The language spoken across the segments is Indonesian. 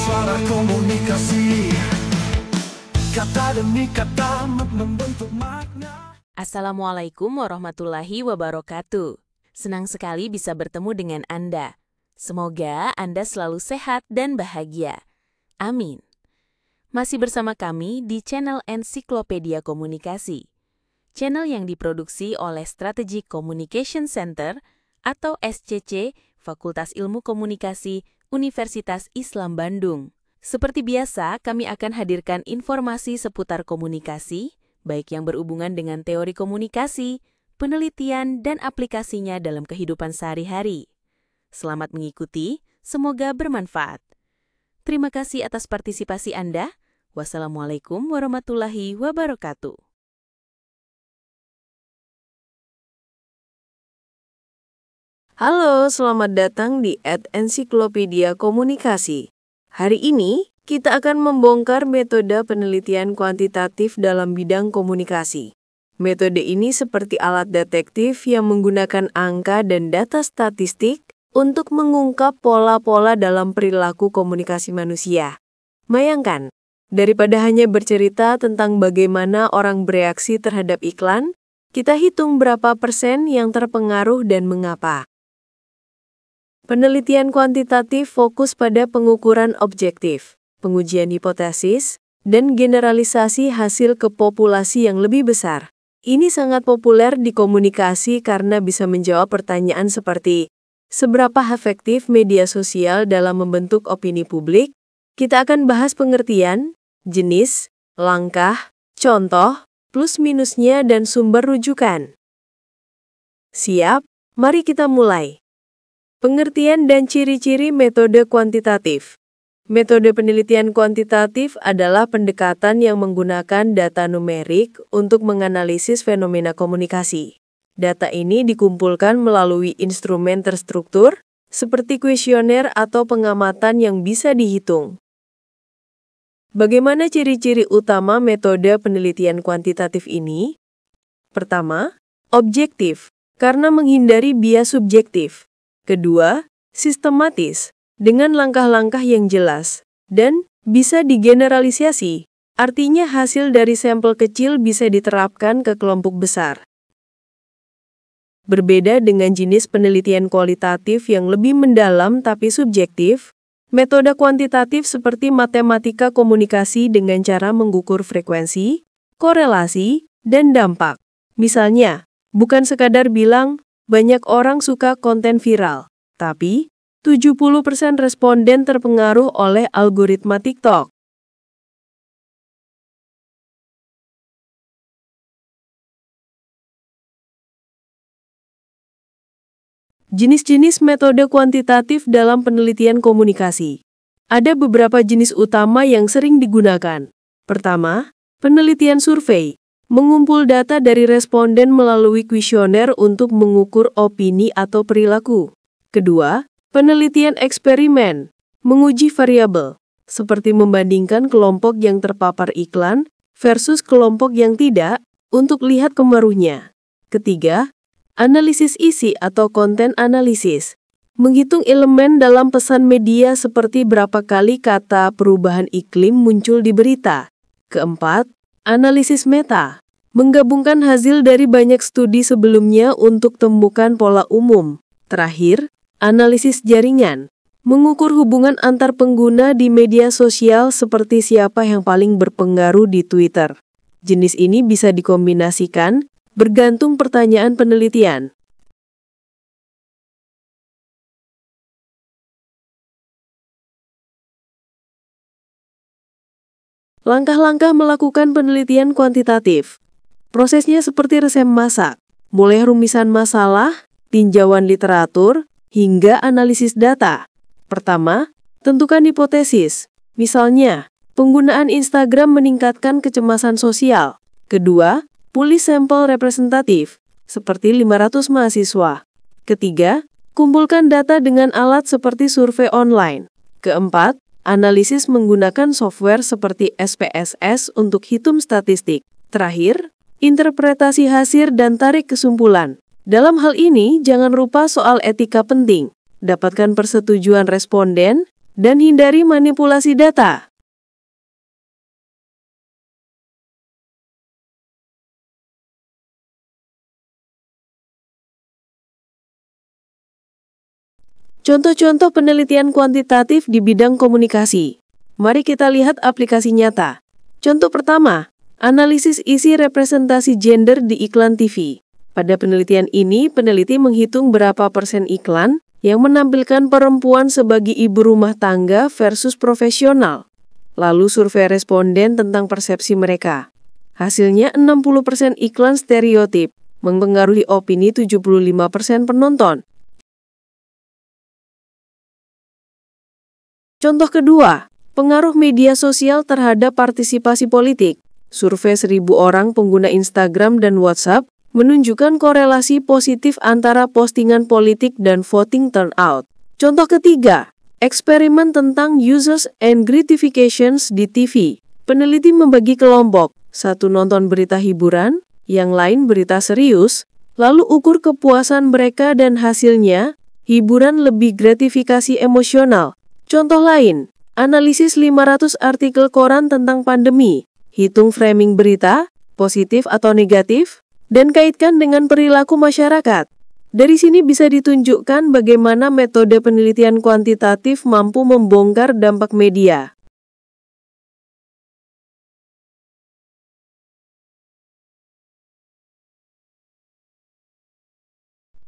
suara komunikasi, kata demi kata membentuk makna. Assalamualaikum warahmatullahi wabarakatuh. Senang sekali bisa bertemu dengan Anda. Semoga Anda selalu sehat dan bahagia. Amin. Masih bersama kami di channel Ensiklopedia Komunikasi. Channel yang diproduksi oleh Strategic Communication Center atau SCC, Fakultas Ilmu Komunikasi, Universitas Islam Bandung. Seperti biasa, kami akan hadirkan informasi seputar komunikasi, baik yang berhubungan dengan teori komunikasi, penelitian, dan aplikasinya dalam kehidupan sehari-hari. Selamat mengikuti, semoga bermanfaat. Terima kasih atas partisipasi Anda. Wassalamualaikum warahmatullahi wabarakatuh. Halo, selamat datang di Ensiklopedia Komunikasi. Hari ini, kita akan membongkar metode penelitian kuantitatif dalam bidang komunikasi. Metode ini seperti alat detektif yang menggunakan angka dan data statistik untuk mengungkap pola-pola dalam perilaku komunikasi manusia. Bayangkan, daripada hanya bercerita tentang bagaimana orang bereaksi terhadap iklan, kita hitung berapa persen yang terpengaruh dan mengapa. Penelitian kuantitatif fokus pada pengukuran objektif, pengujian hipotesis, dan generalisasi hasil ke populasi yang lebih besar. Ini sangat populer di komunikasi karena bisa menjawab pertanyaan seperti, seberapa efektif media sosial dalam membentuk opini publik? Kita akan bahas pengertian, jenis, langkah, contoh, plus minusnya, dan sumber rujukan. Siap? Mari kita mulai. Pengertian dan ciri-ciri metode kuantitatif. Metode penelitian kuantitatif adalah pendekatan yang menggunakan data numerik untuk menganalisis fenomena komunikasi. Data ini dikumpulkan melalui instrumen terstruktur, seperti kuesioner atau pengamatan yang bisa dihitung. Bagaimana ciri-ciri utama metode penelitian kuantitatif ini? Pertama, objektif, karena menghindari bias subjektif. Kedua, sistematis, dengan langkah-langkah yang jelas, dan bisa digeneralisasi, artinya hasil dari sampel kecil bisa diterapkan ke kelompok besar. Berbeda dengan jenis penelitian kualitatif yang lebih mendalam tapi subjektif, metode kuantitatif seperti matematika komunikasi dengan cara mengukur frekuensi, korelasi, dan dampak. Misalnya, bukan sekadar bilang, banyak orang suka konten viral, tapi 70% responden terpengaruh oleh algoritma TikTok. Jenis-jenis metode kuantitatif dalam penelitian komunikasi. Ada beberapa jenis utama yang sering digunakan. Pertama, penelitian survei. Mengumpul data dari responden melalui kuesioner untuk mengukur opini atau perilaku. Kedua, penelitian eksperimen. Menguji variabel, seperti membandingkan kelompok yang terpapar iklan versus kelompok yang tidak, untuk lihat pengaruhnya. Ketiga, analisis isi atau konten analisis. Menghitung elemen dalam pesan media seperti berapa kali kata perubahan iklim muncul di berita. Keempat, analisis meta. Menggabungkan hasil dari banyak studi sebelumnya untuk temukan pola umum. Terakhir, analisis jaringan. Mengukur hubungan antar pengguna di media sosial seperti siapa yang paling berpengaruh di Twitter. Jenis ini bisa dikombinasikan, bergantung pertanyaan penelitian. Langkah-langkah melakukan penelitian kuantitatif. Prosesnya seperti resep masak, mulai rumisan masalah, tinjauan literatur, hingga analisis data. Pertama, tentukan hipotesis. Misalnya, penggunaan Instagram meningkatkan kecemasan sosial. Kedua, pilih sampel representatif, seperti 500 mahasiswa. Ketiga, kumpulkan data dengan alat seperti survei online. Keempat, analisis menggunakan software seperti SPSS untuk hitung statistik. Terakhir, interpretasi hasil dan tarik kesimpulan. Dalam hal ini, jangan lupa soal etika penting. Dapatkan persetujuan responden, dan hindari manipulasi data. Contoh-contoh penelitian kuantitatif di bidang komunikasi. Mari kita lihat aplikasi nyata. Contoh pertama, analisis isi representasi gender di iklan TV. Pada penelitian ini, peneliti menghitung berapa persen iklan yang menampilkan perempuan sebagai ibu rumah tangga versus profesional. Lalu survei responden tentang persepsi mereka. Hasilnya 60% iklan stereotip, mempengaruhi opini 75% penonton. Contoh kedua, pengaruh media sosial terhadap partisipasi politik. Survei 1.000 orang pengguna Instagram dan WhatsApp menunjukkan korelasi positif antara postingan politik dan voting turnout. Contoh ketiga, eksperimen tentang users and gratifications di TV. Peneliti membagi kelompok, satu nonton berita hiburan, yang lain berita serius, lalu ukur kepuasan mereka dan hasilnya, hiburan lebih gratifikasi emosional. Contoh lain, analisis 500 artikel koran tentang pandemi, hitung framing berita, positif atau negatif, dan kaitkan dengan perilaku masyarakat. Dari sini bisa ditunjukkan bagaimana metode penelitian kuantitatif mampu membongkar dampak media.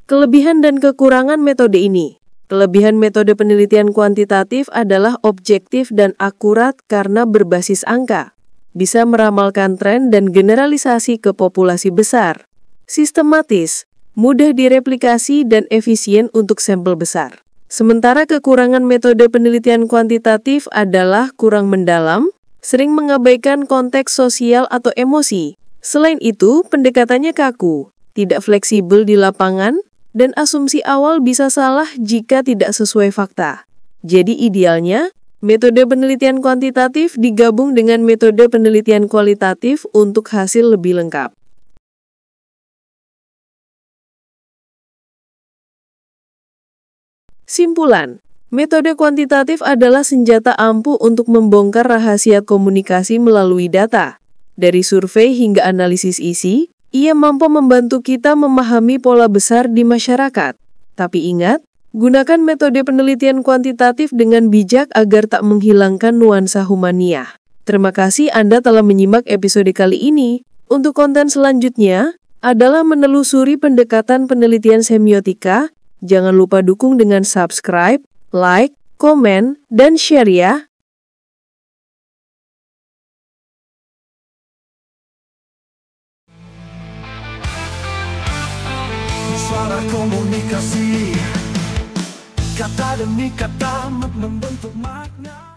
Kelebihan dan kekurangan metode ini. Kelebihan metode penelitian kuantitatif adalah objektif dan akurat karena berbasis angka. Bisa meramalkan tren dan generalisasi ke populasi besar. Sistematis, mudah direplikasi dan efisien untuk sampel besar. Sementara kekurangan metode penelitian kuantitatif adalah kurang mendalam, sering mengabaikan konteks sosial atau emosi. Selain itu, pendekatannya kaku, tidak fleksibel di lapangan, dan asumsi awal bisa salah jika tidak sesuai fakta. Jadi idealnya, metode penelitian kuantitatif digabung dengan metode penelitian kualitatif untuk hasil lebih lengkap. Simpulan, metode kuantitatif adalah senjata ampuh untuk membongkar rahasia komunikasi melalui data. Dari survei hingga analisis isi, ia mampu membantu kita memahami pola besar di masyarakat. Tapi ingat, gunakan metode penelitian kuantitatif dengan bijak agar tak menghilangkan nuansa humaniah. Terima kasih Anda telah menyimak episode kali ini. Untuk konten selanjutnya adalah menelusuri pendekatan penelitian semiotika. Jangan lupa dukung dengan subscribe, like, komen, dan share ya. Suara komunikasi, kata demi kata membentuk makna.